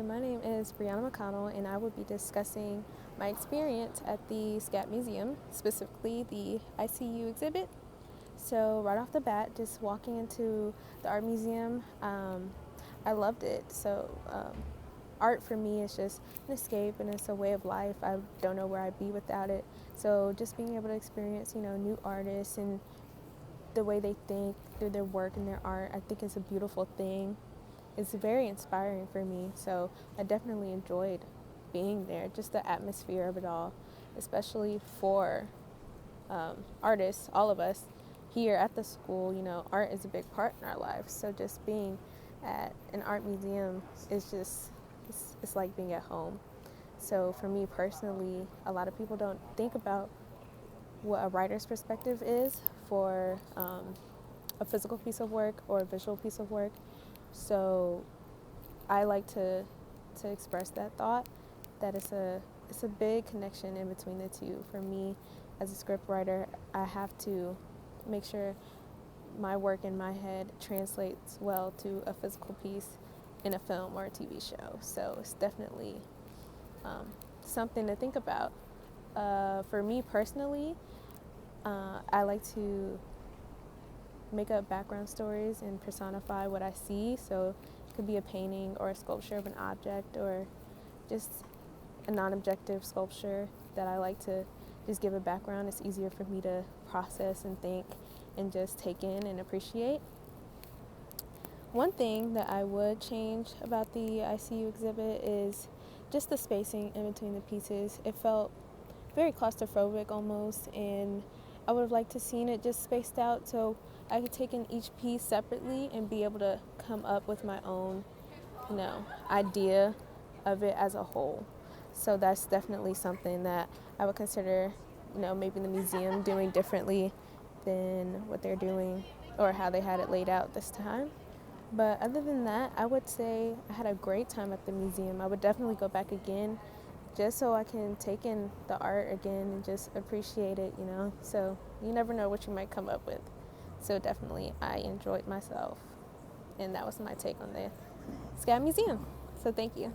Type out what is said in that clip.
Hi, my name is Bryanna McConnell, and I will be discussing my experience at the SCAT Museum, specifically the ICU exhibit. So, right off the bat, just walking into the art museum, I loved it. Art for me is just an escape and it's a way of life. I don't know where I'd be without it. So, just being able to experience, new artists and the way they think through their work and their art, I think is a beautiful thing. It's very inspiring for me, so I definitely enjoyed being there, just the atmosphere of it all, especially for artists, all of us here at the school. Art is a big part in our lives, so just being at an art museum is just, it's like being at home. So for me personally, a lot of people don't think about what a writer's perspective is for a physical piece of work or a visual piece of work. So I like to express that thought that it's a big connection in between the two. For me, as a script writer, I have to make sure my work in my head translates well to a physical piece in a film or a TV show. So it's definitely something to think about. For me personally, I like to make up background stories and personify what I see. So it could be a painting or a sculpture of an object or just a non-objective sculpture that I like to just give a background. It's easier for me to process and think and just take in and appreciate. One thing that I would change about the ICU exhibit is just the spacing in between the pieces. It felt very claustrophobic almost, and I would have liked to seen it just spaced out so I could take in each piece separately and be able to come up with my own, idea of it as a whole. So that's definitely something that I would consider, maybe the museum doing differently than what they're doing or how they had it laid out this time. But other than that, I would say I had a great time at the museum. I would definitely go back again just so I can take in the art again and just appreciate it, So you never know what you might come up with. So definitely I enjoyed myself. And that was my take on the SCAD Museum. So thank you.